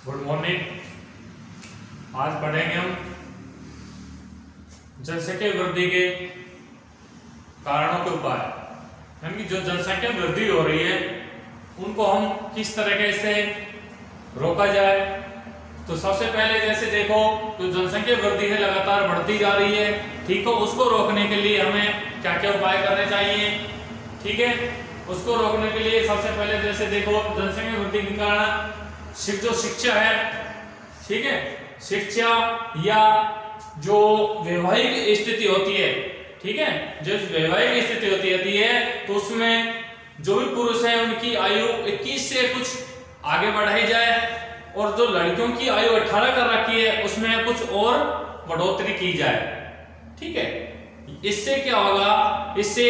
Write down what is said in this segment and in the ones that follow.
Good morning. आज पढ़ेंगे हम जनसंख्या वृद्धि के कारणों के उपाय, यानी कि जो जनसंख्या वृद्धि हो रही है उनको हम किस तरीके से रोका जाए। तो सबसे पहले जैसे देखो, तो जनसंख्या वृद्धि है लगातार बढ़ती जा रही है, ठीक है। उसको रोकने के लिए हमें क्या क्या उपाय करने चाहिए, ठीक है। उसको रोकने के लिए सबसे पहले जैसे देखो, जनसंख्या वृद्धि के कारण जो शिक्षा है, ठीक है, शिक्षा या जो वैवाहिक स्थिति होती है, ठीक है, जो वैवाहिक स्थिति होती है तो उसमें जो भी पुरुष है उनकी आयु 21 से कुछ आगे बढ़ाई जाए, और जो लड़कियों की आयु 18 कर रखी है उसमें कुछ और बढ़ोतरी की जाए, ठीक है। इससे क्या होगा, इससे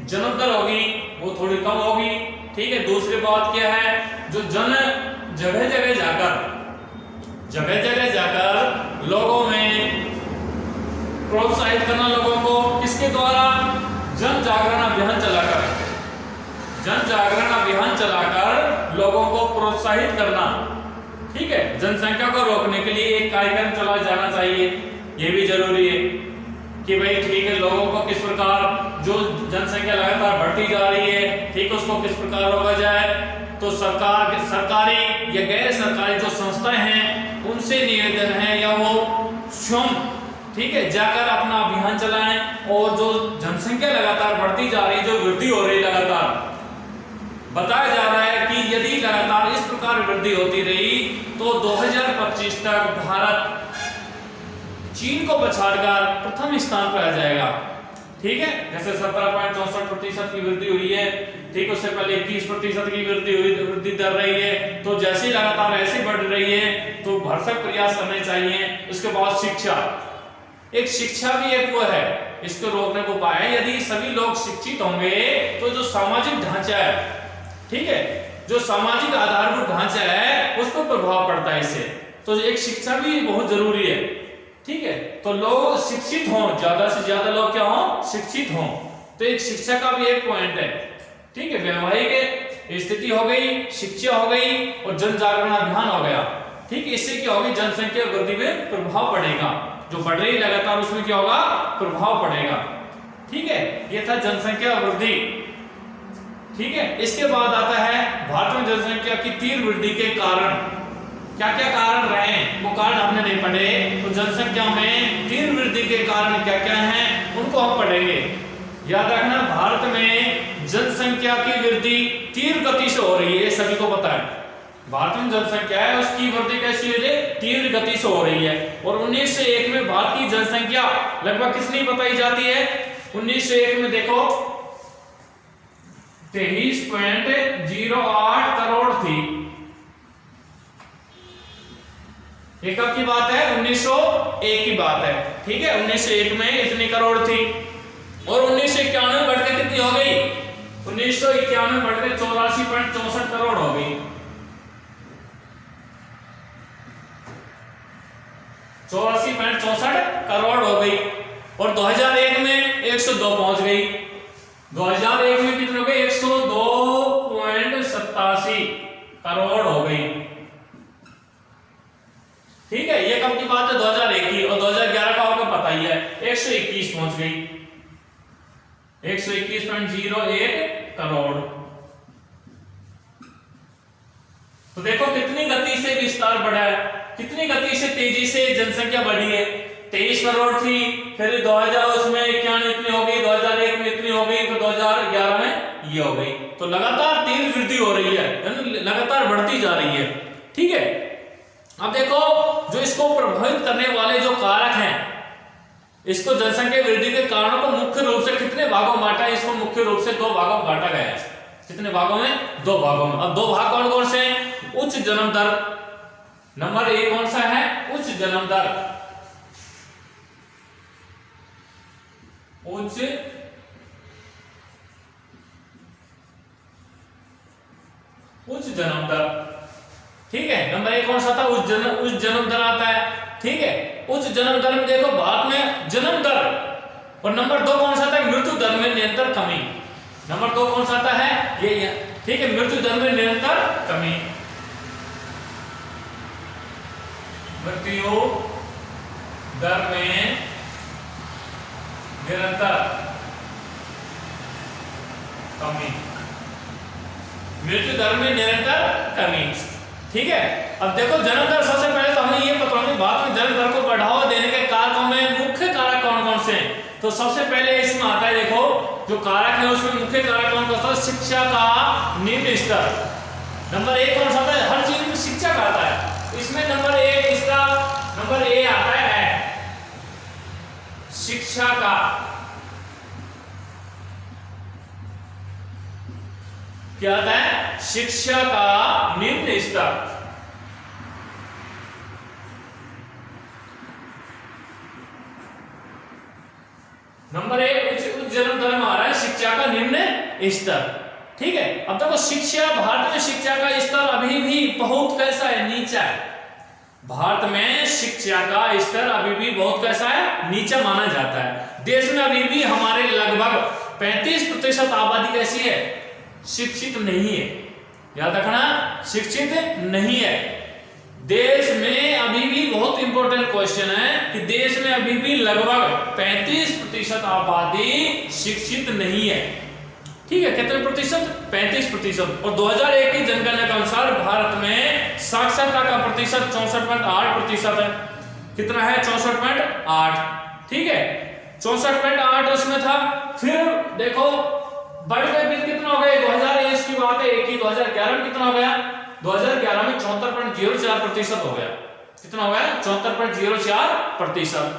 जन्म दर होगी वो थोड़ी कम होगी, ठीक है। दूसरी बात क्या है, जो जगह जगह जाकर लोगों में प्रोत्साहित करना, लोगों को किसके द्वारा, जन जागरण अभियान चलाकर लोगों को प्रोत्साहित करना, ठीक है। जनसंख्या को रोकने के लिए एक कार्यक्रम चला जाना चाहिए, ये भी जरूरी है कि भाई ठीक है, लोगों को किस प्रकार जो जनसंख्या लगातार बढ़ती जा रही है, ठीक है, उसको किस प्रकार रोका जाए। तो सरकारी या गैर सरकारी जो संस्थाएं हैं उनसे निवेदन है या वो स्वयं, ठीक है, जाकर अपना अभियान चलाएं। और जो जनसंख्या लगातार बढ़ती जा रही, जो वृद्धि हो रही लगातार, बताया जा रहा है कि यदि लगातार इस प्रकार वृद्धि होती रही तो 2025 तक भारत चीन को पछाड़कर प्रथम स्थान पर आ जाएगा, ठीक है। जैसे 17.64% की वृद्धि हुई है, ठीक, उससे पहले 21% की वृद्धि दर रही है। तो जैसे ही लगातार ऐसे बढ़ रही है तो भरसक प्रयास करने चाहिए। उसके बाद शिक्षा भी एक वो है, इसको रोकने को उपाय है। यदि सभी लोग शिक्षित होंगे तो जो सामाजिक ढांचा है, ठीक है, जो सामाजिक आधारभूत ढांचा है उस पर प्रभाव पड़ता है इससे। तो एक शिक्षा भी बहुत जरूरी है, ठीक है। तो लोग शिक्षित हों, ज्यादा से ज्यादा लोग क्या हों, शिक्षित हों। तो एक शिक्षा का भी एक पॉइंट है, ठीक है। वैवाहिक स्थिति हो गई, शिक्षा हो गई और जन जागरण अभियान हो गया, ठीक है। इससे क्या होगी, जनसंख्या वृद्धि में प्रभाव पड़ेगा, जो बढ़ रही लगातार उसमें क्या होगा, प्रभाव पड़ेगा, ठीक है। ये था जनसंख्या वृद्धि, ठीक है। इसके बाद आता है भारत में जनसंख्या की तीव्र वृद्धि के कारण, क्या क्या कारण रहे, वो कारण हमने नहीं पढ़े। तो जनसंख्या में तीव्र वृद्धि के कारण क्या क्या हैं उनको हम पढ़ेंगे। याद रखना, भारत में जनसंख्या की वृद्धि तीव्र गति से हो रही है, सभी को पता है। भारत में जनसंख्या है उसकी वृद्धि कैसी हो रही है, तीव्र गति से हो रही है। और 1901 में भारत की जनसंख्या लगभग कितनी बताई जाती है, 1901 में देखो 23.08 करोड़ थी। ये कब की बात है, 1901 की बात है, ठीक है। 1901 में इतनी करोड़ थी और 1991 में बढ़कर कितनी हो गई, 1991 में बढ़कर 84.64 करोड़ हो गई, 84.64 करोड़ हो गई। और 2001 में 102 पहुंच गई। 2001 में कितने हो गए, 102.87 करोड़ हो गई, ठीक है। ये कब की बात है, 2001 की। और 2011 का आपको पता ही है, 121 पहुंच गई, 121.01 करोड़। तो देखो कितनी गति से विस्तार बढ़ा है, कितनी गति से तेजी से जनसंख्या बढ़ी है। 23 करोड़ थी, फिर 2000 उसमें 91 इतनी हो गई, 2001 में इतनी हो गई, फिर 2011 में ये हो गई। तो लगातार तेज वृद्धि हो रही है, लगातार बढ़ती जा रही है, ठीक है। अब देखो, जो इसको प्रभावित करने वाले जो कारक हैं, इसको जनसंख्या वृद्धि के कारणों को मुख्य रूप से कितने भागों में बांटा है, इसको मुख्य रूप से 2 भागों में बांटा गया है। कितने भागों में, 2 भागों में। अब 2 भाग कौन कौन से हैं, उच्च जन्म दर, नंबर 1 कौन सा है, उच्च जन्म दर, उच्च जन्म दर, ठीक है। नंबर 1 कौन सा था, उच्च जन्म दर आता है, ठीक है। उच्च जन्म दर में देखो भारत में जन्म दर, और नंबर 2 कौन सा था, मृत्यु दर में निरंतर कमी। नंबर 2 कौन सा आता है, ये ठीक है। मृत्यु दर में निरंतर कमी, मृत्यु दर में निरंतर कमी, मृत्यु दर में निरंतर कमी, ठीक है। अब देखो जन्म दर, सबसे पहले तो हमें ये पता होगा बाद में जन्म दर को बढ़ावा देने के कारकों में मुख्य कारक कौन कौन से हैं। तो सबसे पहले इसमें आता है, देखो जो कारक है उसमें मुख्य कारक कौन कौन सा, शिक्षा का निम्न स्तर, नंबर 1 कौन सा आता है, हर चीज में शिक्षा का आता है, इसमें नंबर 1 इसका नंबर ए आता है शिक्षा का, क्या आता है, शिक्षा का निम्न स्तर। नंबर 1 उच्च जन्म दर में आ रहा है शिक्षा का निम्न स्तर, ठीक है। अब देखो शिक्षा, भारत में शिक्षा का स्तर अभी भी बहुत कैसा है, नीचा है। भारत में शिक्षा का स्तर अभी भी बहुत कैसा है, नीचा माना जाता है। देश में अभी भी हमारे लगभग 35% आबादी कैसी है, शिक्षित नहीं है। याद रखना, शिक्षित नहीं है। देश में अभी भी, बहुत इंपॉर्टेंट क्वेश्चन है कि देश में अभी भी लगभग 35% आबादी शिक्षित नहीं है, ठीक है। कितने प्रतिशत, 35%। और 2001 की जनगणना के अनुसार भारत में साक्षरता का प्रतिशत 64.8% है। कितना है, 64.8, ठीक है, 64.8 उसमें था। फिर देखो बढ़ गए, फिर कितना हो गया, 2001 की बात है, 2011 में कितना हो गया, 2011 में 74.04% हो गया। कितना हो गया, 74.04%।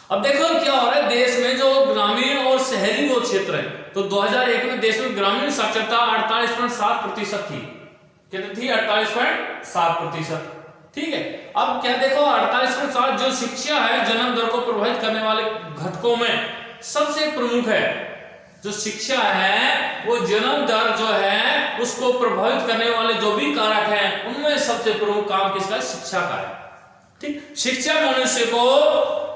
अब देखो क्या हो रहा है देश में, जो ग्रामीण और शहरी वो क्षेत्र है, तो 2001 में देश में ग्रामीण साक्षरता 48.7% थी। कितनी थी, 48.7%, ठीक है। अब क्या देखो 48.7 जो शिक्षा है जन्म दर को प्रभावित करने वाले घटकों में सबसे प्रमुख है। जो शिक्षा है वो जन्म दर जो है उसको प्रभावित करने वाले जो भी कारक हैं उनमें सबसे प्रमुख काम किसका, शिक्षा का है, ठीक। शिक्षा मनुष्य को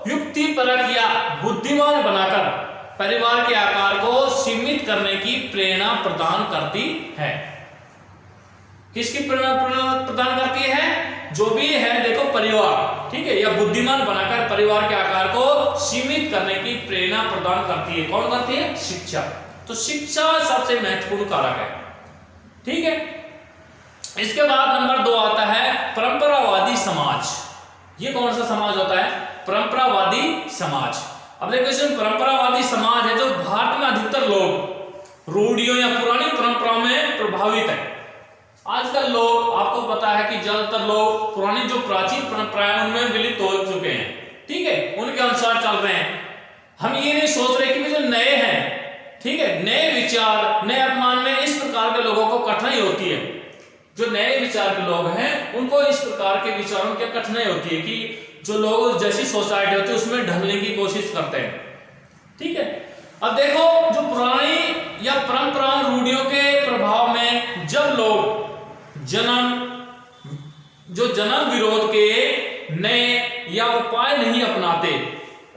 युक्तिपरक या बुद्धिमान बनाकर परिवार के आकार को सीमित करने की प्रेरणा प्रदान करती है। किसकी प्रेरणा प्रदान करती है, जो भी है देखो परिवार, ठीक है, या बुद्धिमान बनाकर परिवार के आकार को सीमित करने की प्रेरणा प्रदान करती है। कौन करती है, शिक्षा। तो शिक्षा सबसे महत्वपूर्ण कारक है, ठीक है। इसके बाद नंबर 2 आता है परंपरावादी समाज। ये कौन सा समाज होता है, परंपरावादी समाज। अब देखो इसमें परंपरावादी समाज है जो भारत में अधिकतर लोग रूढ़ियों या पुरानी परंपराओं में प्रभावित है। आजकल लोग, आपको पता है कि ज्यादातर लोग पुरानी जो प्राचीन परंपराएं उनमें विलिप्त हो चुके हैं, ठीक है, उनके अनुसार चल रहे हैं। हम ये नहीं सोच रहे कि जो नए हैं, ठीक है, नए विचार, नए अपमान में इस प्रकार के लोगों को कठिनाई होती है। जो नए विचार के लोग हैं उनको इस प्रकार के विचारों की कठिनाई होती है कि जो लोग जैसी सोसाइटी होती है उसमें ढलने की कोशिश करते हैं, ठीक है। अब देखो जो पुरानी या परंपराओं रूढ़ियों के प्रभाव में जब लोग जन्म विरोध के नए या उपाय नहीं अपनाते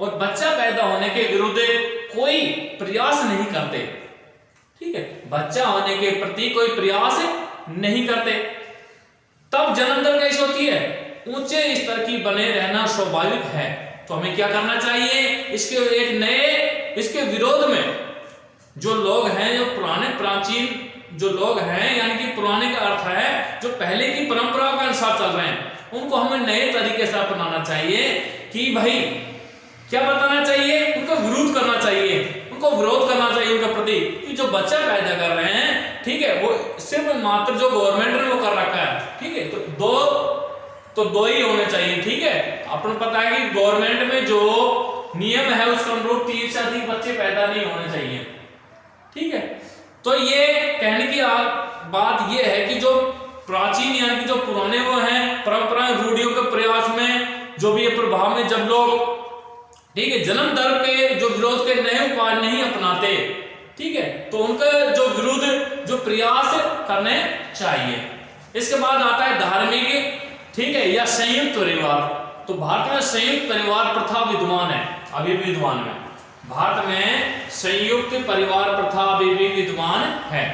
और बच्चा पैदा होने के विरुद्ध कोई प्रयास नहीं करते, ठीक है, बच्चा होने के प्रति कोई प्रयास नहीं करते, तब जन्म दर कैसी होती है, ऊंचे स्तर की बने रहना स्वाभाविक है। तो हमें क्या करना चाहिए, इसके विरोध में जो लोग हैं, जो पुराने प्राचीन जो लोग हैं, यानी कि पुराने का अर्थ है जो पहले की परंपराओं के अनुसार चल रहे हैं, उनको हमें नए तरीके से अपनाना चाहिए। कि भाई क्या बताना चाहिए, उनका विरोध करना चाहिए, उनको विरोध करना चाहिए उनके प्रति कि जो बच्चा पैदा कर रहे हैं, ठीक है, वो सिर्फ मात्र जो गवर्नमेंट ने वो कर रखा है, ठीक है, तो दो ही होने चाहिए, ठीक है। अपन पता है कि गवर्नमेंट में जो नियम है उसके अनुरूप 3 से अधिक बच्चे पैदा नहीं होने चाहिए, ठीक है। तो ये कहने की बात ये है कि जो प्राचीन यानी कि जो पुराने वो हैं परंपराएं रूढ़ियों के प्रयास में जो भी ये प्रभाव में जब लोग, ठीक है, जन्म दर के जो विरोध के नए उपाय नहीं अपनाते, ठीक है, तो उनका जो विरुद्ध जो प्रयास करने चाहिए। इसके बाद आता है धार्मिक, ठीक है, या संयुक्त परिवार। तो भारत में संयुक्त परिवार प्रथा विद्यमान है, अभी भी विद्यमान है। भारत में संयुक्त परिवार प्रथा अभी भी विद्यमान है।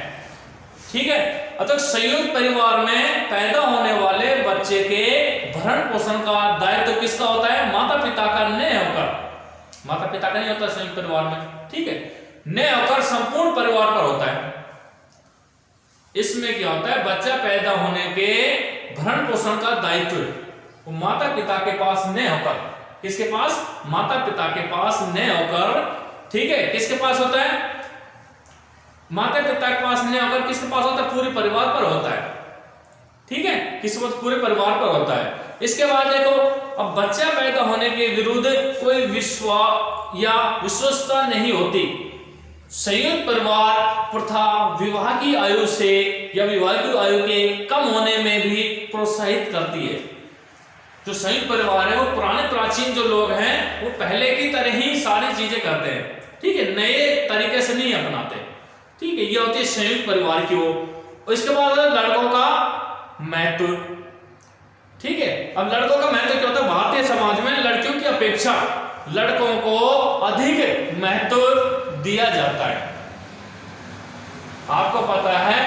ठीक है। अतः संयुक्त परिवार में पैदा होने वाले बच्चे के भरण पोषण का दायित्व किसका होता है? माता पिता का न होकर, माता पिता का नहीं होता संयुक्त परिवार में, ठीक है, न होकर संपूर्ण परिवार पर होता है। इसमें क्या होता है? बच्चा पैदा होने के भरण पोषण का दायित्व माता पिता के पास न होकर, किसके पास? माता पिता के पास न होकर, ठीक है, किसके पास होता है? माता पिता के पास नहीं होकर किसके पास होता है? पूरे परिवार पर होता है, ठीक है, किसी वक्त पूरे परिवार पर होता है। इसके बाद देखो, अब बच्चा पैदा होने के विरुद्ध कोई विश्वास या विश्वस्तता नहीं होती। संयुक्त परिवार प्रथा विवाह की आयु से या विवाह की आयु के कम होने में भी प्रोत्साहित करती है। जो संयुक्त परिवार है वो पुराने प्राचीन जो लोग हैं वो पहले की तरह ही सारी चीजें करते हैं, ठीक है, नए तरीके से नहीं अपनाते, ठीक है। ये होती है संयुक्त परिवार की वो। इसके बाद लड़कों का महत्व, ठीक है। अब लड़कों का महत्व क्या होता है? भारतीय समाज में लड़कियों की अपेक्षा लड़कों को अधिक महत्व दिया जाता है। आपको पता है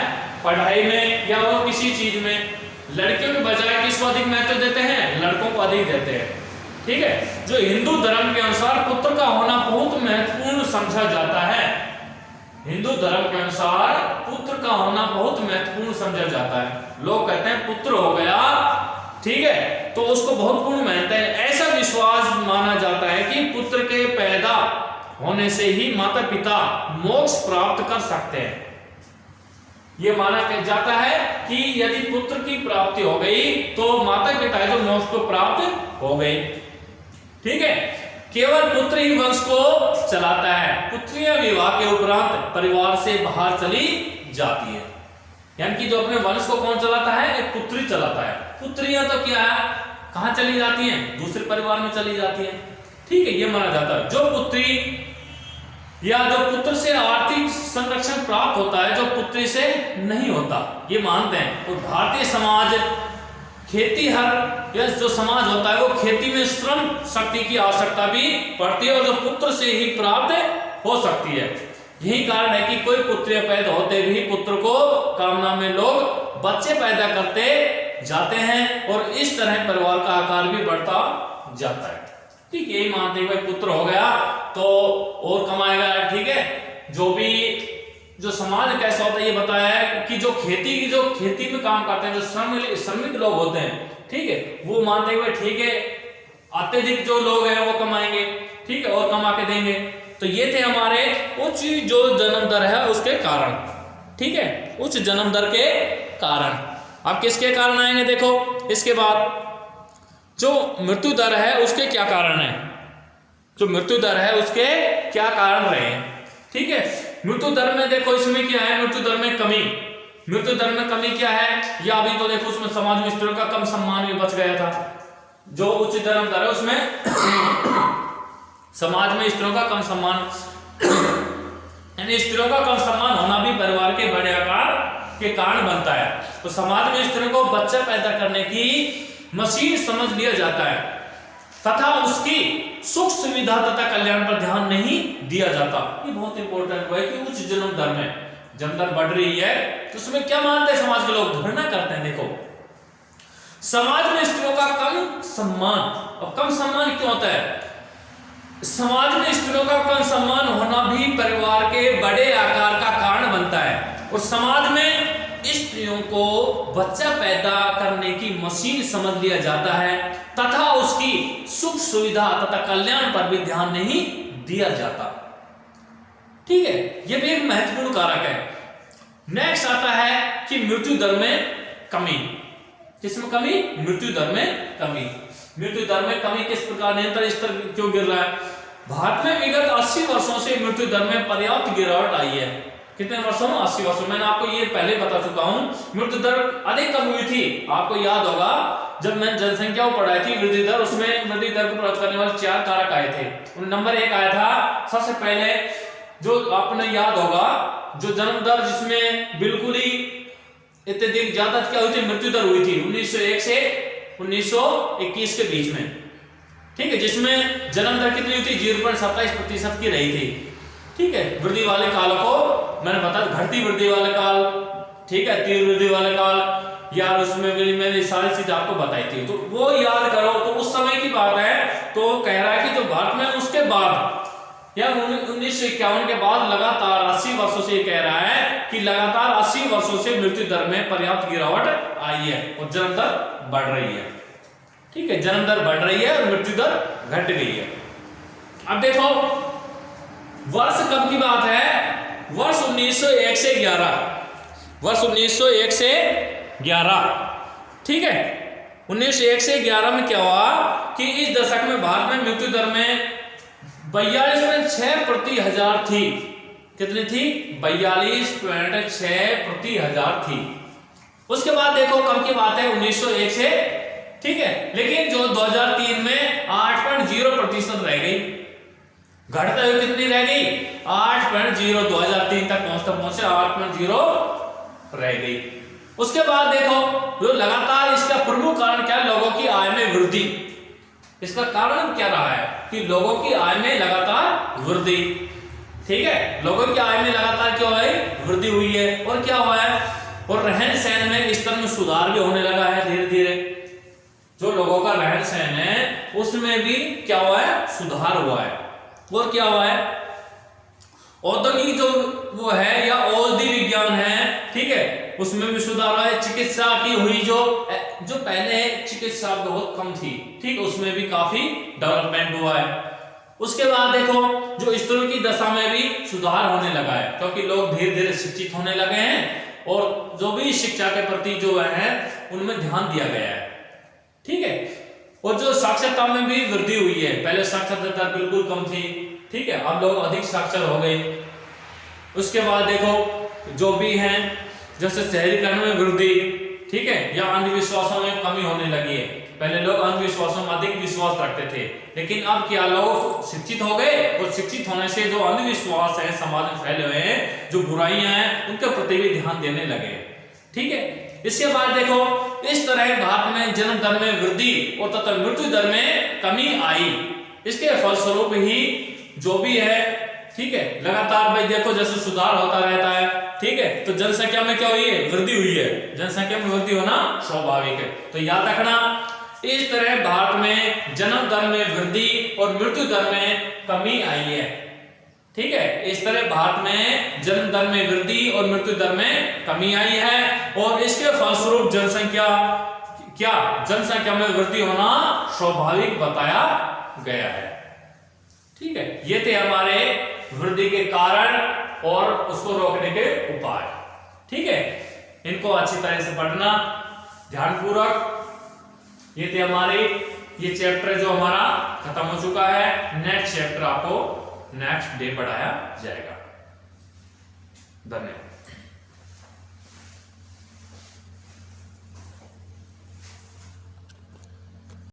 पढ़ाई में या वो किसी चीज में लड़कियों के बजाय किसको अधिक महत्व देते हैं? लड़कों को अधिक देते हैं, ठीक है। जो हिंदू धर्म के अनुसार पुत्र का होना बहुत महत्वपूर्ण समझा जाता है। हिंदू धर्म के अनुसार पुत्र का होना बहुत महत्वपूर्ण समझा जाता है। लोग कहते हैं पुत्र हो गया, ठीक है, तो उसको बहुत पूर्ण मानते हैं। ऐसा विश्वास माना जाता है कि पुत्र के पैदा होने से ही माता पिता मोक्ष प्राप्त कर सकते हैं। यह माना जाता है कि यदि पुत्र की प्राप्ति हो गई तो माता पिता जो मोक्ष को प्राप्त हो गई, ठीक है। केवल पुत्र ही वंश को चलाता है। पुत्रियां विवाह के उपरांत परिवार से बाहर चली जाती है, यानी कि जो अपने वंश को कौन चलाता है? एक पुत्री चलाता है। पुत्रियां तो क्या है, कहां चली जाती हैं? दूसरे परिवार में चली जाती हैं, ठीक है। ये माना जाता है जो पुत्री या जो पुत्र से आर्थिक संरक्षण प्राप्त होता है, जो पुत्री से नहीं होता, ये मानते हैं। और भारतीय समाज खेती हर या जो समाज होता है वो खेती में श्रम शक्ति की आवश्यकता भी पड़ती है और जो पुत्र से ही प्राप्त हो सकती है। यही कारण है कि कोई पुत्र पैदा होते भी पुत्र को कामना में लोग बच्चे पैदा करते जाते हैं और इस तरह परिवार का आकार भी बढ़ता जाता है, ठीक है। यही मानते हैं भाई पुत्र हो गया तो और कमाएगा, ठीक है। जो भी जो समाज कैसा होता है ये बताया है कि जो खेती में काम करते हैं, जो श्रमिक लोग होते हैं, ठीक है, वो मानते हैं ठीक है अत्यधिक जो लोग हैं वो कमाएंगे, ठीक है, और कमा के देंगे। तो ये थे हमारे उच्च जो जन्म दर है उसके कारण, ठीक है, उच्च जन्म दर के कारण। अब किसके कारण आएंगे देखो, इसके बाद जो मृत्यु दर है उसके क्या कारण है, जो मृत्यु दर है उसके क्या कारण रहे, ठीक है। मृत्यु दर में देखो इसमें क्या है, मृत्यु दर में कमी। मृत्यु दर में कमी क्या है, या अभी तो देखो उसमें समाज में स्त्रियों का कम सम्मान भी बच गया था। जो उच्च जन्म दर है उसमें समाज में स्त्रियों का कम सम्मान, यानी स्त्रियों का कम सम्मान होना भी परिवार के बड़े आकार के कारण बनता है। तो समाज में स्त्रियों को बच्चा पैदा करने की मशीन समझ लिया जाता है तथा उसकी सुख सुविधा तथा कल्याण पर ध्यान नहीं दिया जाता। ये बहुत इंपॉर्टेंट है कि उच्च जन्म दर में जन्म दर बढ़ रही है तो उसमें क्या मानते हैं समाज के लोग, घृणा करते हैं। देखो समाज में स्त्रियों का कम सम्मान, और कम सम्मान क्यों होता है? समाज में स्त्रियों का कम सम्मान होना भी परिवार के बड़े आकार का कारण बनता है और समाज में स्त्रियों को बच्चा पैदा करने की मशीन समझ लिया जाता है तथा उसकी सुख सुविधा तथा कल्याण पर भी ध्यान नहीं दिया जाता, ठीक है। यह भी एक महत्वपूर्ण कारक है। नेक्स्ट आता है कि मृत्यु दर में कमी। किसमें कमी? मृत्यु दर में कमी। मृत्यु दर में कमी किस प्रकार, निरंतर स्तर क्यों गिर रहा है? भारत में विगत 80 वर्षों से मृत्यु दर में पर्याप्त गिरावट आई है। कितने वर्षों में? 80 वर्षों। मैंने आपको ये पहले बता चुका हूं, मृत्यु दर अधिक कम हुई थी। आपको याद होगा जब मैंने जनसंख्या को पढ़ाई थी वृद्धि दर, उसमें वृद्धि दर को प्रभावित करने वाले 4 कारक आए थे। नंबर 1 आया था सबसे पहले, जो आपने याद होगा, जो जन्म दर जिसमें बिल्कुल ही अत्यधिक ज्यादा क्या हुई थी, मृत्यु दर हुई थी 1901 से 1921 के बीच में, ठीक है, जिसमें जन्म दर कितनी हुई थी? 0.27% की रही थी, ठीक है। वृद्धि वाले कालों को मैंने बता, घटती वृद्धि वाले काल, ठीक है, तीव्र वृद्धि वाला काल यार, उसमें भी मैंने सारी चीज आपको बताई थी, तो वो याद करो। तो उस समय की बात है, तो कह रहा है कि जो भारत में उसके बाद या 1951 के बाद लगातार 80 वर्षों से कह रहा है कि लगातार 80 वर्षों से मृत्यु दर में पर्याप्त गिरावट आई है और जन्म दर बढ़ रही है। ठीक है, जन्म दर बढ़ रही है और मृत्यु दर घट गई है। अब देखो वर्ष कब की बात है, वर्ष 1901 से 11, वर्ष 1901 से 11। ठीक है, 1901 से 11 में क्या हुआ कि इस दशक में भारत में मृत्यु दर में 42.6 प्रति हजार थी। कितनी थी? 42.6 प्रति हजार थी। उसके बाद देखो कब की बात है, 1901 से। ठीक है, लेकिन जो 2003 में 8.0% रह गई, घटते हुए कितनी रह गई? 8.0, 2003 तक पहुंचे 8.0 रह गई। उसके बाद देखो जो लगातार, इसका प्रमुख कारण क्या है? लोगों की आय में वृद्धि। इसका कारण क्या रहा है कि लोगों की आय में लगातार वृद्धि। ठीक है, लोगों की आय में लगातार क्या है? वृद्धि हुई है। और क्या हुआ है? और रहन सहन में स्तर में सुधार भी होने लगा है धीरे धीरे। जो लोगों का रहन सहन है उसमें भी क्या हुआ है? सुधार हुआ है। और क्या हुआ है? औद्योगिक जो वो है या औषधि विज्ञान है, ठीक है, उसमें भी सुधार हुआ है। चिकित्सा की हुई जो पहले चिकित्सा बहुत कम थी, ठीक, उसमें भी काफी डेवलपमेंट हुआ है। उसके बाद देखो जो स्त्रियों की दशा में भी सुधार होने लगा है, क्योंकि लोग धीरे धीरे शिक्षित होने लगे हैं और जो भी शिक्षा के प्रति जो है उनमें ध्यान दिया गया है। ठीक है, और जो साक्षरता में भी वृद्धि हुई है। पहले साक्षरता दर बिल्कुल कम थी, ठीक है, अब लोग अधिक साक्षर हो गए। उसके बाद देखो जो भी हैं, जैसे शहरीकरण में वृद्धि, ठीक है, या अंधविश्वासों में कमी होने लगी है। पहले लोग अंधविश्वासों में अधिक विश्वास रखते थे, लेकिन अब क्या, लोग शिक्षित हो गए और शिक्षित होने से जो अंधविश्वास है समाज में फैले हुए हैं, जो बुराइयां हैं, उनके प्रति भी ध्यान देने लगे। ठीक है, इसके बाद देखो इस तरह भारत में जन्म दर में वृद्धि और तथा मृत्यु दर में कमी आई। इसके फलस्वरूप ही जो भी है, ठीक है, लगातार भाई देखो जैसे सुधार होता रहता है। ठीक है, तो जनसंख्या में क्या हुई है? वृद्धि हुई है। जनसंख्या में वृद्धि होना स्वाभाविक है। तो याद रखना, इस तरह भारत में जन्म दर में वृद्धि और मृत्यु दर में कमी आई है। ठीक है, इस तरह भारत में जन्म दर में वृद्धि और मृत्यु दर में कमी आई है और इसके फलस्वरूप जनसंख्या में वृद्धि होना स्वाभाविक बताया गया है। ठीक है, ये थे हमारे वृद्धि के कारण और उसको रोकने के उपाय। ठीक है, इनको अच्छी तरह से पढ़ना ध्यानपूर्वक। ये थे हमारे ये चैप्टर जो हमारा खत्म हो चुका है। नेक्स्ट चैप्टर आपको नेक्स्ट डे पढ़ाया जाएगा। धन्यवाद।